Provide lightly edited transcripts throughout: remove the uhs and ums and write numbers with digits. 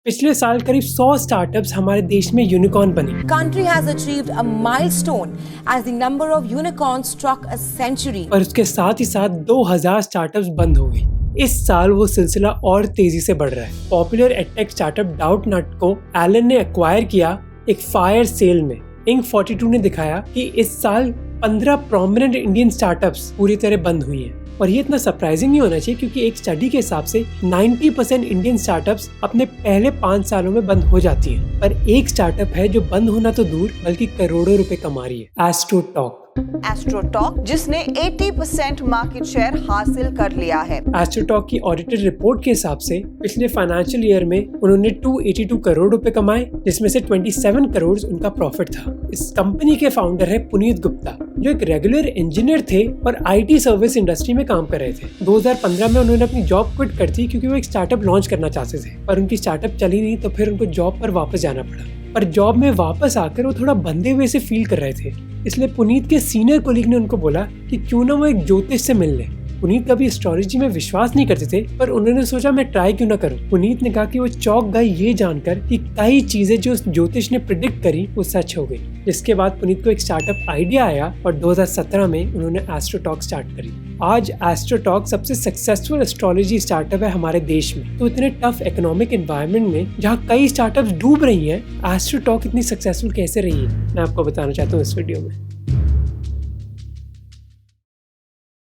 पिछले साल करीब 100 स्टार्टअप्स हमारे देश में यूनिकॉर्न बने। Country has achieved a milestone as the number of unicorns struck a century. और उसके साथ ही साथ 2000 स्टार्टअप्स बंद हो गई। इस साल वो सिलसिला और तेजी से बढ़ रहा है। पॉपुलर एडटेक स्टार्टअप डाउटनट को एलन ने एक्वायर किया एक फायर सेल में। इंक 42 ने दिखाया कि इस साल 15 प्रोमिनेंट इंडियन स्टार्टअप्स पूरी तरह बंद हुई हैं। और ये इतना सरप्राइजिंग नहीं होना चाहिए क्योंकि एक स्टडी के हिसाब से 90% इंडियन स्टार्टअप्स अपने पहले 5 सालों में बंद हो जाती हैं। पर एक स्टार्टअप है जो बंद होना तो दूर बल्कि करोड़ों रुपए कमा रही है, एस्ट्रोटॉक। एस्ट्रोटॉक जिसने 80% मार्केट शेयर हासिल कर लिया है। एस्ट्रोटॉक की ऑडिटेड रिपोर्ट के हिसाब से पिछले फाइनेंशियल ईयर में उन्होंने 282 करोड़ रुपए कमाए, जिसमें से 27 करोड़ उनका प्रॉफिट था। इस कंपनी के फाउंडर है पुनीत गुप्ता, जो एक रेगुलर इंजीनियर थे और आईटी सर्विस इंडस्ट्री में काम कर रहे थे। 2015 में उन्होंने अपनी जॉब क्विट कर दी क्योंकि वो एक स्टार्टअप लॉन्च करना चाहते थे, पर उनकी स्टार्टअप चली नहीं तो फिर उनको जॉब पर वापस जाना पड़ा। पर जॉब में वापस आकर वो थोड़ा बंधे हुए से फील कर रहे थे, इसलिए पुनीत के सीनियर कोलीग ने उनको बोला कि क्यों ना वो एक ज्योतिष से मिल ले। पुनीत कभी एस्ट्रोलॉजी में विश्वास नहीं करते थे, पर उन्होंने सोचा मैं ट्राई क्यों ना करूं। पुनीत ने कहा कि वो चौंक गए ये जानकर कि कई चीजें जो ज्योतिष ने प्रिडिक्ट करी वो सच हो गई। जिसके बाद पुनीत को एक स्टार्टअप आइडिया आया और 2017 में उन्होंने एस्ट्रोटॉक स्टार्ट करी। आज एस्ट्रोटॉक सबसे सक्सेसफुल एस्ट्रोलॉजी स्टार्टअप है हमारे देश में। तो इतने टफ इकोनॉमिक एनवायरनमेंट में जहाँ कई स्टार्टअप्स डूब रही हैं, एस्ट्रोटॉक इतनी सक्सेसफुल कैसे रही है, मैं आपको बताना चाहता हूँ इस वीडियो में।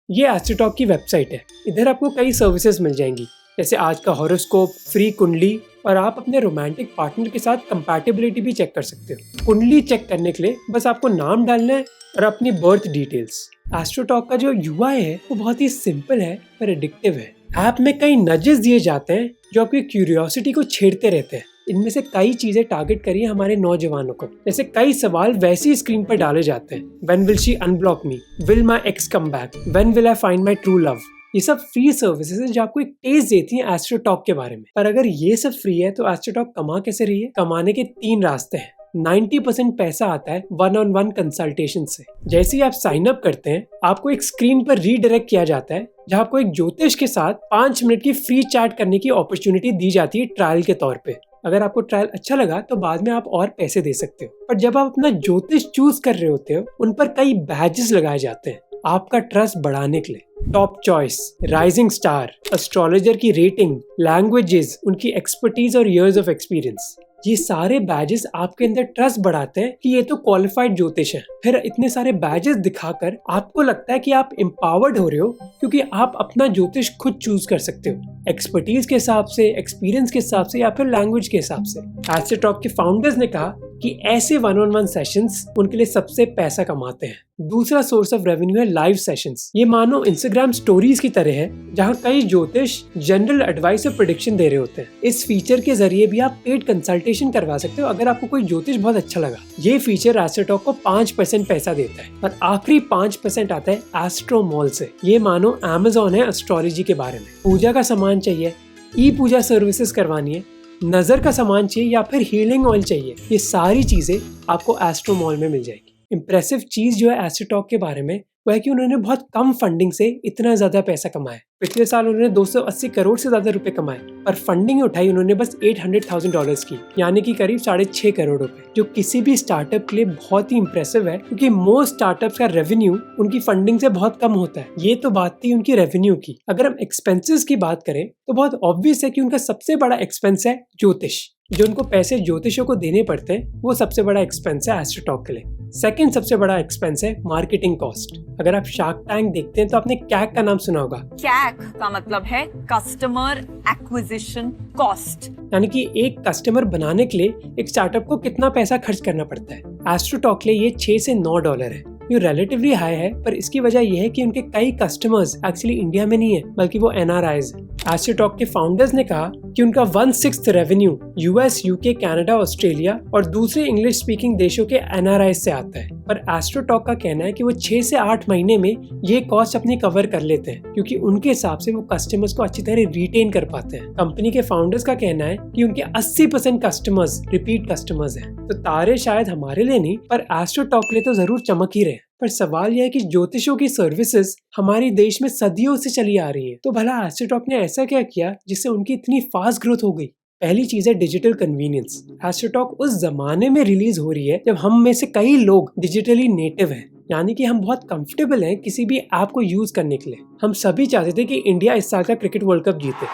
ये एस्ट्रोटॉक की वेबसाइट है। इधर आपको कई सर्विसेज मिल जाएंगी, जैसे आज का हॉरोस्कोप, फ्री कुंडली, और आप अपने रोमांटिक पार्टनर के साथ कंपैटिबिलिटी भी चेक कर सकते हो। कुंडली चेक करने के लिए बस आपको नाम डालना है और अपनी बर्थ डिटेल्स। एस्ट्रोटॉक का जो यूआई है वो बहुत ही सिंपल है पर एडिक्टिव है। ऐप में कई नजेस दिए जाते हैं जो आपकी क्यूरियोसिटी को छेड़ते रहते हैं। इनमें से कई चीजें टारगेट करिए हमारे नौजवानों को, जैसे कई सवाल वैसे ही स्क्रीन पर डाले जाते हैं। When will she unblock me? Will my ex come back? When will I find my true love? ये सब फ्री सर्विसेज है जो आपको एक टेस्ट देती हैं एस्ट्रोटॉक के बारे में। पर अगर ये सब फ्री है तो एस्ट्रोटॉक कमा कैसे रही है? कमाने के 3 रास्ते हैं। 90% पैसा आता है 1-on-1 कंसल्टेशन से। जैसे ही आप साइन अप करते हैं, आपको एक स्क्रीन पर रीडायरेक्ट किया जाता है जहां आपको एक ज्योतिष के साथ 5 मिनट की फ्री चैट करने की अपॉर्चुनिटी दी जाती है ट्रायल के तौर पे। अगर आपको ट्रायल अच्छा लगा तो बाद में आप और पैसे दे सकते हो। पर जब आप अपना ज्योतिष चूज कर रहे होते हो, उन पर कई बैजेस लगाए जाते हैं आपका ट्रस्ट बढ़ाने के लिए। Top choice, rising star, astrologer की रेटिंग, लैंग्वेजेस, उनकी एक्सपर्टीज और इयर्स ऑफ एक्सपीरियंस, ये सारे बैजेस आपके अंदर ट्रस्ट बढ़ाते हैं कि ये तो क्वालिफाइड ज्योतिष है। फिर इतने सारे बैजेस दिखाकर आपको लगता है कि आप एम्पावर्ड हो रहे हो क्योंकि आप अपना ज्योतिष खुद चूज कर सकते हो, एक्सपर्टीज के हिसाब से, एक्सपीरियंस के हिसाब से या फिर लैंग्वेज के हिसाब से। एस्ट्रोटॉक के फाउंडर्स ने कहा कि ऐसे 1-on-1 सेशंस उनके लिए सबसे पैसा कमाते हैं। दूसरा सोर्स ऑफ रेवेन्यू है लाइव सेशंस। ये मानो इंस्टाग्राम स्टोरीज की तरह है जहां कई ज्योतिष जनरल एडवाइस और प्रेडिक्शन दे रहे होते हैं। इस फीचर के जरिए भी आप पेड कंसल्टेशन करवा सकते हो अगर आपको कोई ज्योतिष बहुत अच्छा लगा। ये फीचर एस्ट्रोटॉक को 5% पैसा देता है और आखिरी 5% आता है एस्ट्रोमॉल से। ये मानो अमेज़न है एस्ट्रोलॉजी के बारे में। पूजा का सामान चाहिए, ई पूजा सर्विसेज करवानी है, नजर का सामान चाहिए या फिर हीलिंग ऑयल चाहिए, ये सारी चीजें आपको एस्ट्रोमॉल में मिल जाएगी। इम्प्रेसिव चीज जो है एस्ट्रोटॉक के बारे में वह है कि उन्होंने बहुत कम फंडिंग से इतना ज्यादा पैसा कमाया। पिछले साल उन्होंने 280 करोड़ से ज्यादा रुपए कमाए, पर फंडिंग उठाई उन्होंने बस $800,000 की, यानी कि करीब 6.5 करोड़ रुपए, जो किसी भी स्टार्टअप के लिए बहुत ही इम्प्रेसिव है क्योंकि मोस्ट स्टार्टअप्स का रेवेन्यू उनकी फंडिंग से बहुत कम होता है। ये तो बात थी उनकी रेवेन्यू की। अगर हम एक्सपेंसेस की बात करें तो बहुत ऑब्वियस है कि उनका सबसे बड़ा एक्सपेंस है ज्योतिष। जो उनको पैसे ज्योतिषों को देने पड़ते हैं वो सबसे बड़ा एक्सपेंस है एस्ट्रोटॉक के लिए। सेकंड सबसे बड़ा एक्सपेंस है मार्केटिंग कॉस्ट। अगर आप शार्क टैंक देखते हैं तो आपने कैक का नाम सुना होगा। कैक का मतलब है कस्टमर एक्विजिशन कॉस्ट, यानी कि एक कस्टमर बनाने के लिए एक स्टार्टअप को कितना पैसा खर्च करना पड़ता है। एस्ट्रोटॉक के लिए ये $6 से $9 है, जो रिलेटिवली हाई है, पर इसकी वजह यह है कि उनके कई कस्टमर्स एक्चुअली इंडिया में नहीं है बल्कि वो NRIs है। एस्ट्रोटॉक के फाउंडर्स ने कहा कि उनका 1/6 revenue US, UK, Canada, Australia और दूसरे इंग्लिश स्पीकिंग देशों के NRIs से आता है। पर एस्ट्रोटॉक का कहना है कि वो 6 से 8 महीने में ये कॉस्ट अपनी कवर कर लेते हैं क्योंकि उनके हिसाब से वो कस्टमर्स को अच्छी तरह रिटेन कर पाते हैं। कंपनी के फाउंडर्स का कहना है कि उनके 80% कस्टमर्स रिपीट कस्टमर्स हैं। तो तारे शायद हमारे लिए नहीं पर एस्ट्रोटॉक के लिए तो जरूर चमक ही रहे। पर सवाल यह है कि ज्योतिषों की सर्विसेज हमारे देश में सदियों से चली आ रही है, तो भला एस्ट्रोटॉक ने ऐसा क्या किया जिससे उनकी इतनी फास्ट ग्रोथ हो गई? पहली चीज है डिजिटल कन्वीनियंस। एस्ट्रोटॉक उस जमाने में रिलीज हो रही है जब हम में से कई लोग डिजिटली नेटिव हैं, यानी कि हम बहुत कंफर्टेबल हैं किसी भी ऐप को यूज करने के लिए। हम सभी चाहते थे कि इंडिया इस साल का क्रिकेट वर्ल्ड कप जीते।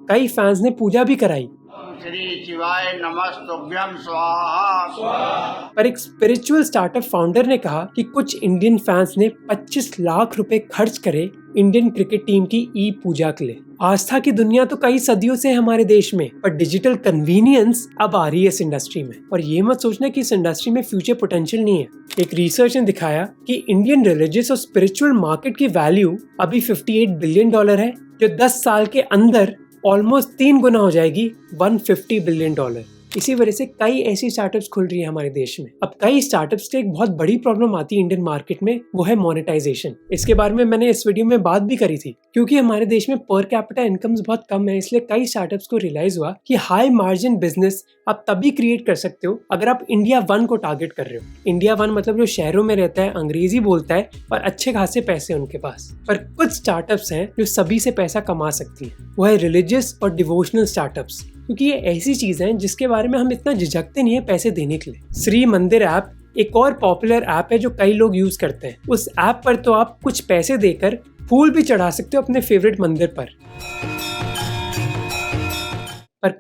कई फैंस ने पूजा भी कराई, श्री शिवाय नमस्तुभ्यं स्वाहा। पर एक स्पिरिचुअल स्टार्टअप फाउंडर ने कहा कि कुछ इंडियन फैंस ने 25 लाख रुपए खर्च करे इंडियन क्रिकेट टीम की ई पूजा के लिए। आस्था की दुनिया तो कई सदियों से है हमारे देश में, पर डिजिटल कन्वीनियंस अब आ रही है इस इंडस्ट्री में। और ये मत सोचना कि इस इंडस्ट्री में फ्यूचर पोटेंशियल नहीं है। एक रिसर्च ने दिखाया कि इंडियन रिलीजियस और स्पिरिचुअल मार्केट की वैल्यू अभी $58 बिलियन है, जो 10 साल के अंदर ऑलमोस्ट 3 गुना हो जाएगी, $150 बिलियन। इसी वजह से कई ऐसी स्टार्टअप्स खुल रही है हमारे देश में। अब कई स्टार्टअप्स की एक बहुत बड़ी प्रॉब्लम आती है इंडियन मार्केट में, वो है मोनेटाइजेशन। इसके बारे में मैंने इस वीडियो में बात भी करी थी, क्योंकि हमारे देश में पर कैपिटा इनकम्स बहुत कम है, इसलिए कई स्टार्टअप्स को रियलाइज हुआ कि हाई मार्जिन बिजनेस आप तभी क्रिएट कर सकते हो अगर आप इंडिया 1 को टारगेट कर रहे हो। इंडिया 1 मतलब जो शहरों में रहता है, अंग्रेजी बोलता है और अच्छे खासे पैसे उनके पास। पर कुछ स्टार्टअप्स हैं जो सभी से पैसा कमा सकती हैं, वो है रिलीजियस और डिवोशनल स्टार्टअप्स, क्योंकि ये ऐसी चीज है जिसके बारे में हम इतना झिझकते नहीं है पैसे देने के लिए। श्री मंदिर ऐप एक और पॉपुलर ऐप है जो कई लोग यूज करते हैं। उस ऐप पर तो आप कुछ पैसे देकर फूल भी चढ़ा सकते हो अपने फेवरेट मंदिर पर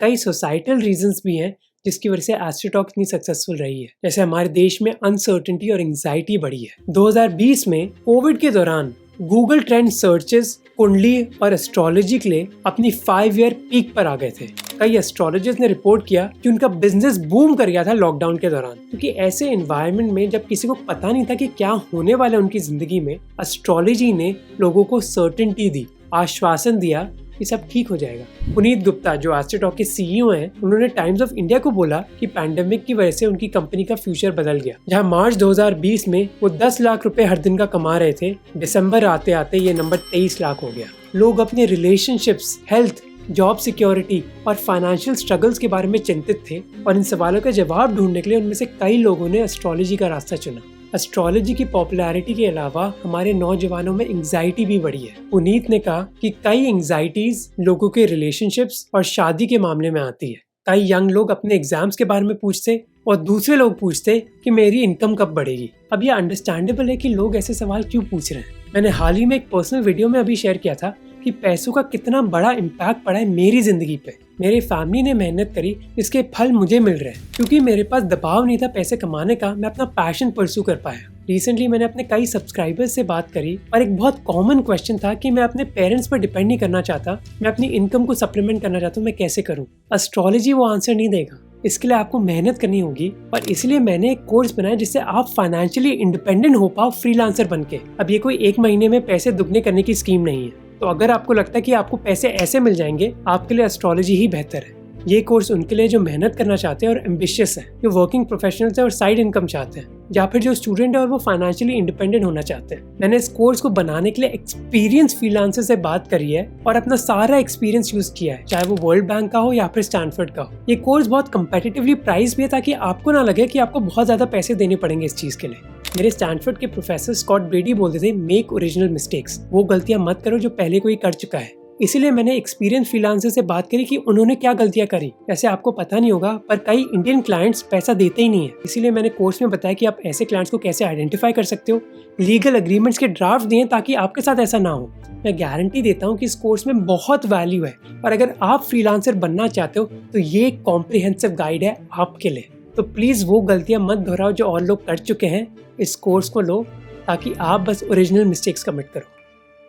कई सोसाइटल रीजंस भी हैं जिसकी वजह से एस्ट्रोटॉक इतनी सक्सेसफुल रही है। जैसे हमारे देश में अनसर्टेनिटी और एंजाइटी बढ़ी है। 2020 में कोविड के दौरान गूगल ट्रेंड सर्चेस कुंडली और एस्ट्रोलॉजी के लिए अपनी 5 ईयर पीक पर आ गए थे। कई एस्ट्रोलॉजर्स ने रिपोर्ट किया कि उनका बिजनेस बूम कर गया था लॉकडाउन के दौरान, क्योंकि ऐसे एनवायरनमेंट में जब किसी को पता नहीं था कि क्या होने वाला है उनकी जिंदगी में, एस्ट्रोलॉजी ने लोगों को सर्टेनिटी दी, आश्वासन दिया कि सब ठीक हो जाएगा। पुनीत गुप्ता जो एस्ट्रोटॉक के सीईओ हैं, उन्होंने टाइम्स ऑफ इंडिया को बोला कि पैंडेमिक की वजह से उनकी कंपनी का फ्यूचर बदल गया। जहां मार्च 2020 में वो 10 लाख रुपए हर दिन का कमा रहे थे, दिसंबर आते आते ये नंबर 23 लाख हो गया। लोग अपने रिलेशनशिप्स, हेल्थ, जॉब सिक्योरिटी और फाइनेंशियल स्ट्रगल्स के बारे में चिंतित थे, और इन सवालों का जवाब ढूंढने के लिए उनमें से कई लोगों ने एस्ट्रोलॉजी का रास्ता चुना। एस्ट्रोलॉजी की पॉपुलैरिटी के अलावा हमारे नौजवानों में एंजाइटी भी बढ़ी है। पुनीत ने कहा कि कई एंजाइटीज लोगों के रिलेशनशिप्स और शादी के मामले में आती है। कई यंग लोग अपने एग्जाम्स के बारे में पूछते और दूसरे लोग पूछते कि मेरी इनकम कब बढ़ेगी। अब ये अंडरस्टैंडेबल है कि लोग ऐसे सवाल क्यों पूछ रहे हैं। मैंने हाल ही में एक पर्सनल वीडियो में अभी शेयर किया था कि पैसों का कितना बड़ा इम्पैक्ट पड़ा है मेरी जिंदगी पे। मेरी फैमिली ने मेहनत करी, इसके फल मुझे मिल रहे हैं। क्योंकि मेरे पास दबाव नहीं था पैसे कमाने का, मैं अपना पैशन परस्यू कर पाया। रिसेंटली मैंने अपने कई सब्सक्राइबर्स से बात करी और एक बहुत कॉमन क्वेश्चन था कि मैं अपने पेरेंट्स पर डिपेंड नहीं करना चाहता, मैं अपनी इनकम को सप्लीमेंट करना चाहता हूँ, मैं कैसे करूँ। एस्ट्रोलॉजी वो आंसर नहीं देगा, इसके लिए आपको मेहनत करनी होगी। और इसलिए मैंने एक कोर्स बनाया जिससे आप फाइनेंशियली इंडिपेंडेंट हो पाओ फ्रीलांसर बनके। अब ये कोई 1 महीने में पैसे दुगने करने की स्कीम नहीं है, तो अगर आपको लगता है कि आपको पैसे ऐसे मिल जाएंगे, आपके लिए एस्ट्रोलॉजी ही बेहतर है। ये कोर्स उनके लिए जो मेहनत करना चाहते हैं और एम्बिशियस है, जो वर्किंग प्रोफेशनल्स है और साइड इनकम चाहते हैं, या फिर जो स्टूडेंट है और वो फाइनेंशियली इंडिपेंडेंट होना चाहते हैं। मैंने इस कोर्स को बनाने के लिए एक्सपीरियंस फ्रीलांसर से बात करी है और अपना सारा एक्सपीरियंस यूज किया है, चाहे वो वर्ल्ड बैंक का हो या फिर स्टैनफोर्ड का हो। ये कोर्स बहुत कंपेटिटिवली प्राइस भी है ताकि आपको ना लगे कि आपको बहुत ज्यादा पैसे देने पड़ेंगे इस चीज के लिए। मेरे स्टैनफोर्ड के प्रोफेसर स्कॉट ब्रेडी बोलते थे, मेक ओरिजिनल मिस्टेक्स, वो गलतियां मत करो जो पहले कोई कर चुका है। इसीलिए मैंने एक्सपीरियंस फ्रीलांसर से बात करी कि उन्होंने क्या गलतियां करी। ऐसे आपको पता नहीं होगा, पर कई इंडियन क्लाइंट्स पैसा देते ही नहीं है। इसीलिए मैंने कोर्स में बताया कि आप ऐसे क्लाइंट्स को कैसे आइडेंटिफाई कर सकते हो, लीगल एग्रीमेंट्स के ड्राफ्ट दिए ताकि आपके साथ ऐसा ना हो। मैं गारंटी देता हूँ कि इस कोर्स में बहुत वैल्यू है, और अगर आप फ्रीलांसर बनना चाहते हो तो ये एक कॉम्प्रिहेंसिव गाइड है आपके लिए। तो प्लीज वो गलतियां मत दोहराओ जो और लोग कर चुके हैं। इस कोर्स को लो ताकि आप बस ओरिजिनल मिस्टेक्स कमिट करो।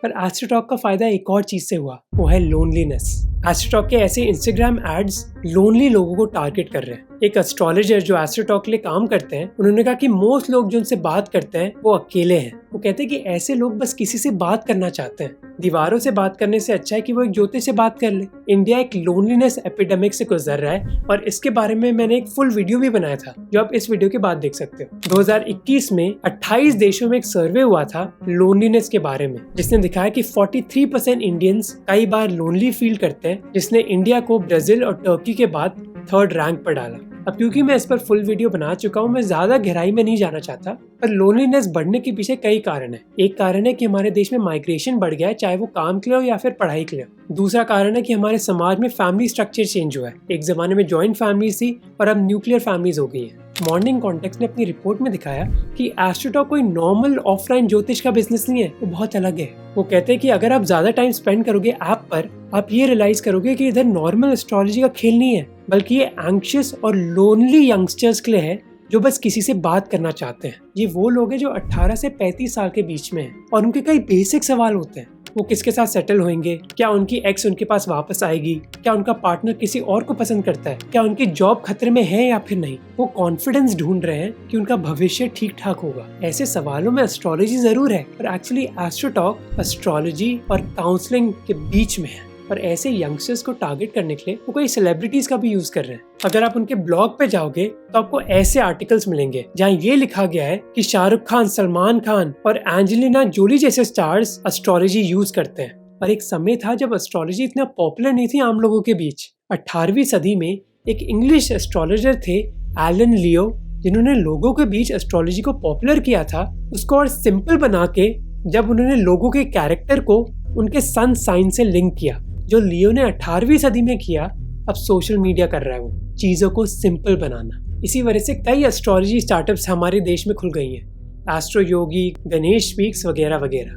पर एस्ट्रोटॉक का फायदा एक और चीज से हुआ, वो है लोनलीनेस। एस्ट्रोटॉक के ऐसे इंस्टाग्राम एड्स लोनली लोगों को टारगेट कर रहे हैं। एक एस्ट्रोलॉजर जो एस्ट्रोटॉक के लिए काम करते हैं, उन्होंने कहा कि मोस्ट लोग जो उनसे बात करते हैं वो अकेले हैं। वो कहते हैं कि ऐसे लोग बस किसी से बात करना चाहते हैं। दीवारों से बात करने से अच्छा है कि वो एक ज्योतिष से बात कर ले। इंडिया एक लोनलीनेस एपिडेमिक से गुजर रहा है, और इसके बारे में मैंने एक फुल वीडियो भी बनाया था जो आप इस वीडियो के बाद देख सकते हो। 2021 में 28 देशों में एक सर्वे हुआ था लोनलीनेस के बारे में, जिसने दिखाया कि 43% इंडियंस कई बार लोनली फील करते हैं, जिसने इंडिया को ब्राजील और टर्की के बाद 3rd रैंक पर डाला। अब क्योंकि मैं इस पर फुल वीडियो बना चुका हूँ, मैं ज्यादा गहराई में नहीं जाना चाहता, पर लोनलीनेस बढ़ने के पीछे कई कारण है। एक कारण है कि हमारे देश में माइग्रेशन बढ़ गया है, चाहे वो काम के लिए हो या फिर पढ़ाई के लिए हो। दूसरा कारण है कि हमारे समाज में फैमिली स्ट्रक्चर चेंज हुआ है। एक जमाने में जॉइंट फैमिलीज थी और अब न्यूक्लियर फैमिलीज हो गई है। मॉर्निंग कॉन्टेक्स्ट ने अपनी रिपोर्ट में दिखाया कि एस्ट्रोटॉक कोई नॉर्मल ऑफलाइन ज्योतिष का बिजनेस नहीं है, वो बहुत अलग है। वो कहते हैं कि अगर आप ज्यादा टाइम स्पेंड करोगे ऐप पर, आप ये रियलाइज करोगे कि इधर नॉर्मल एस्ट्रोलॉजी का खेल नहीं है, बल्कि ये एंग्शियस और लोनली यंगस्टर्स के लिए है जो बस किसी से बात करना चाहते हैं। ये वो लोग हैं जो 18 से 35 साल के बीच में हैं और उनके कई बेसिक सवाल होते हैं। वो किसके साथ सेटल होंगे, क्या उनकी एक्स उनके पास वापस आएगी, क्या उनका पार्टनर किसी और को पसंद करता है, क्या उनकी जॉब खतरे में है या फिर नहीं। वो कॉन्फिडेंस ढूंढ रहे हैं कि उनका भविष्य ठीक ठाक होगा। ऐसे सवालों में एस्ट्रोलॉजी जरूर है, पर एक्चुअली एस्ट्रोटॉक एस्ट्रोलॉजी और काउंसलिंग के बीच में है। और ऐसे यंगस्टर्स को टारगेट करने के लिए वो कोई सेलिब्रिटीज का भी यूज कर रहे हैं। अगर आप उनके ब्लॉग पे जाओगे तो आपको ऐसे आर्टिकल्स मिलेंगे जहाँ ये लिखा गया है कि शाहरुख खान, सलमान खान और एंजेलिना जोली जैसे स्टार्स एस्ट्रोलॉजी यूज करते हैं। और एक समय था जब एस्ट्रोलॉजी इतना पॉपुलर नहीं थी आम लोगों के बीच। 18वीं सदी में एक इंग्लिश एस्ट्रोलॉजर थे एलन लियो, जिन्होंने लोगों के बीच एस्ट्रोलॉजी को पॉपुलर किया था, उसको और सिंपल बना के। जब उन्होंने लोगों के कैरेक्टर को उनके सन साइन से लिंक किया, जो लियो ने 18वीं सदी में किया, अब सोशल मीडिया कर रहा है वो चीजों को सिंपल बनाना। इसी वजह से कई एस्ट्रोलॉजी स्टार्टअप्स हमारे देश में खुल गई हैं, एस्ट्रो योगी, गणेश स्पीक्स वगैरह वगैरह।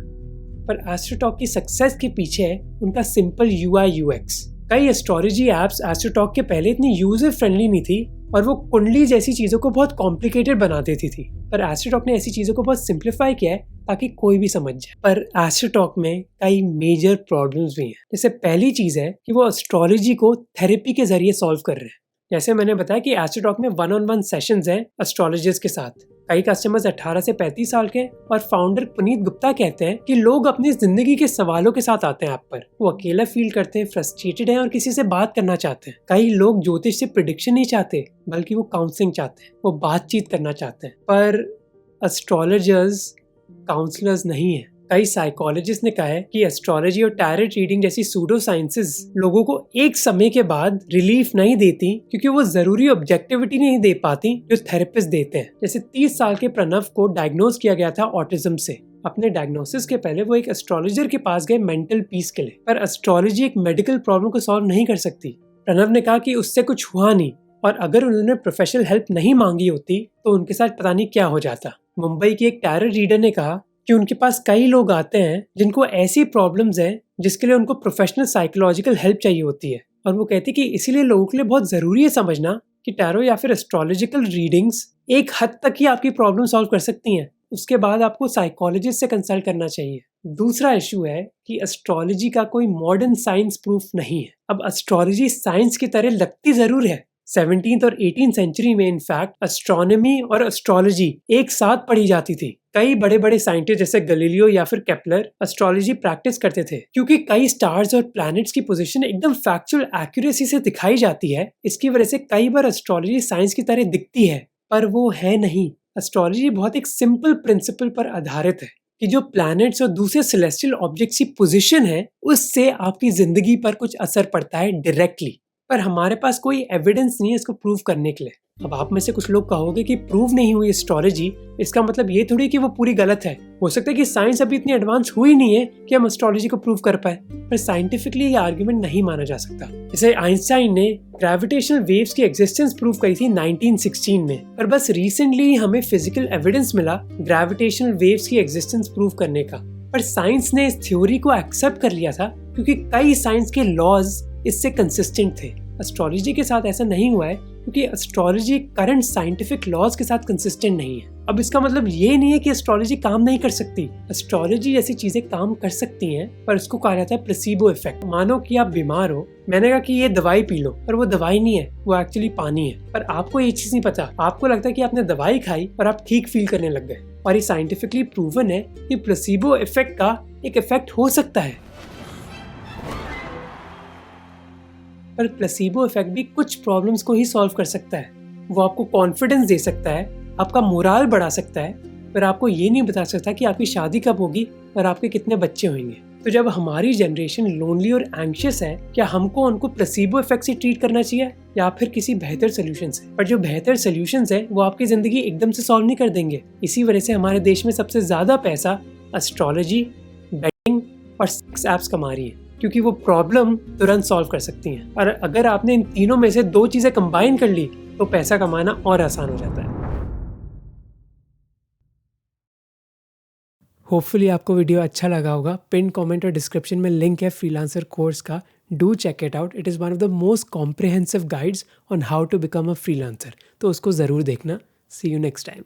पर एस्ट्रोटॉक की सक्सेस के पीछे है उनका सिंपल UI UX। कई एस्ट्रोलॉजी एप्स एस्ट्रोटॉक के पहले इतनी यूजर फ्रेंडली नहीं थी और वो कुंडली जैसी चीजों को बहुत कॉम्प्लिकेटेड बना देती थी। पर एस्ट्रोटॉक ने ऐसी चीजों को बहुत सिंप्लीफाई किया है ताकि कोई भी समझ जाए। पर एस्ट्रोटॉक में कई मेजर प्रॉब्लम्स भी हैं। जैसे पहली चीज है कि वो एस्ट्रोलॉजी को थेरेपी के जरिए सॉल्व कर रहे हैं। जैसे मैंने बताया कि एस्ट्रोटॉक में 1-on-1 सेशंस हैं एस्ट्रोलॉजिस्ट के साथ। कई कस्टमर्स 18 से 35 साल के, और फाउंडर पुनीत गुप्ता कहते हैं कि लोग अपनी जिंदगी के सवालों के साथ आते हैं ऐप पर। वो अकेला फील करते हैं, फ्रस्ट्रेटेड हैं और किसी से बात करना चाहते हैं। कई लोग ज्योतिष से प्रेडिक्शन नहीं चाहते, बल्कि वो काउंसलिंग चाहते हैं, वो बातचीत करना चाहते हैं। पर एस्ट्रोलॉजर्स काउंसलर्स नहीं है। कई साइकोलॉजिस्ट ने कहा है कि एस्ट्रोलॉजी और टैरेट रीडिंग जैसी सूडो साइंसेस लोगों को एक समय के बाद रिलीफ नहीं देती, क्योंकि वो जरूरी ऑब्जेक्टिविटी नहीं दे पाती जो थेरेपिस्ट देते हैं। जैसे 30 साल के प्रणव को डायग्नोज किया गया था ऑटिज्म से। अपने डायग्नोसिस के पहले वो एक एस्ट्रोलॉजर के पास गए मेंटल पीस के लिए, पर एस्ट्रोलॉजी एक मेडिकल प्रॉब्लम को सॉल्व नहीं कर सकती। प्रणव ने कहा कि उससे कुछ हुआ नहीं, और अगर उन्होंने प्रोफेशनल हेल्प नहीं मांगी होती तो उनके साथ पता नहीं क्या हो जाता। मुंबई की एक टैरेट रीडर ने कहा कि उनके पास कई लोग आते हैं जिनको ऐसी प्रॉब्लम्स हैं जिसके लिए उनको प्रोफेशनल साइकोलॉजिकल हेल्प चाहिए होती है। और वो कहती कि इसीलिए लोगों के लिए बहुत जरूरी है समझना कि टैरो या फिर एस्ट्रोलॉजिकल रीडिंग्स एक हद तक ही आपकी प्रॉब्लम सॉल्व कर सकती हैं। उसके बाद आपको साइकोलॉजिस्ट से कंसल्ट करना चाहिए। दूसरा इशू है कि एस्ट्रोलॉजी का कोई मॉडर्न साइंस प्रूफ नहीं है। अब एस्ट्रोलॉजी साइंस की तरह लगती जरूर है। 17th और 18th सेंचुरी में इनफैक्ट एस्ट्रोनॉमी और एस्ट्रोलॉजी एक साथ पढ़ी जाती थी। कई बड़े बड़े साइंटिस्ट जैसे गैलीलियो या फिर केपलर एस्ट्रोलॉजी प्रैक्टिस करते थे, क्योंकि कई स्टार्स और प्लैनेट्स की पोजीशन एकदम फैक्चुअल एक्यूरेसी से दिखाई जाती है। इसकी वजह से कई बार एस्ट्रोलॉजी साइंस की तरह दिखती है, पर वो है नहीं। एस्ट्रोलॉजी बहुत एक सिंपल प्रिंसिपल पर आधारित है कि जो प्लैनेट्स और दूसरे सेलेस्टियल ऑब्जेक्ट्स की पोजीशन है, उससे आपकी जिंदगी पर कुछ असर पड़ता है डायरेक्टली। पर हमारे पास कोई एविडेंस नहीं है इसको प्रूव करने के लिए। अब आप में से कुछ लोग कहोगे कि प्रूव नहीं हुई एस्ट्रोलॉजी, इसका मतलब ये थोड़ी कि वो पूरी गलत है। हो सकता है कि साइंस अभी इतनी एडवांस हुई नहीं है कि हम एस्ट्रोलॉजी को प्रूव कर पाए, पर साइंटिफिकली ये आर्गुमेंट नहीं माना जा सकता। जैसे आइंस्टाइन ने ग्रेविटेशनल वेव्स की एग्जिस्टेंस प्रूव करी थी 1916 में, पर बस रिसेंटली हमें फिजिकल एविडेंस मिला ग्रेविटेशनल वेव्स की एग्जिस्टेंस प्रूव करने का। पर साइंस ने इस थ्योरी को एक्सेप्ट कर लिया था क्योंकि कई साइंस के लॉज इससे कंसिस्टेंट थे। एस्ट्रोलॉजी के साथ ऐसा नहीं हुआ है क्योंकि एस्ट्रोलॉजी करंट साइंटिफिक लॉज के साथ कंसिस्टेंट नहीं है। अब इसका मतलब ये नहीं है कि एस्ट्रोलॉजी काम नहीं कर सकती। एस्ट्रोलॉजी जैसी चीजें काम कर सकती हैं, पर इसको कहा जाता है प्लेसिबो इफेक्ट। मानो कि आप बीमार हो, मैंने कहा कि ये दवाई पी लो, पर वो दवाई नहीं है, वो एक्चुअली पानी है। पर आपको ये चीज नहीं पता, आपको लगता है कि आपने दवाई खाई और आप ठीक फील करने लग गए। और ये साइंटिफिकली प्रूवन है कि प्लेसिबो इफेक्ट का एक इफेक्ट हो सकता है। पर प्लेसिबो इफेक्ट भी कुछ प्रॉब्लम्स को ही सॉल्व कर सकता है। वो आपको कॉन्फिडेंस दे सकता है, आपका मोराल बढ़ा सकता है, पर आपको ये नहीं बता सकता कि आपकी शादी कब होगी और आपके कितने बच्चे होंगे। तो जब हमारी जनरेशन लोनली और एंग्शियस है, क्या हमको उनको प्लेसिबो इफेक्ट से ट्रीट करना चाहिए या फिर किसी बेहतर सोल्यूशन से? पर जो बेहतर सोल्यूशंस है वो आपकी जिंदगी एकदम से सॉल्व नहीं कर देंगे। इसी वजह से हमारे देश में सबसे ज्यादा पैसा एस्ट्रोलॉजी, बेटिंग और सेक्स एप्स कमा रही है, क्योंकि वो प्रॉब्लम तुरंत सॉल्व कर सकती हैं। और अगर आपने इन तीनों में से 2 चीजें कंबाइन कर ली तो पैसा कमाना और आसान हो जाता है। होपफुली आपको वीडियो अच्छा लगा होगा। पिन कमेंट और डिस्क्रिप्शन में लिंक है फ्रीलांसर कोर्स का। Do check it out. It is one of the most comprehensive guides on how to become a freelancer. तो उसको ज़रूर देखना। See you next time.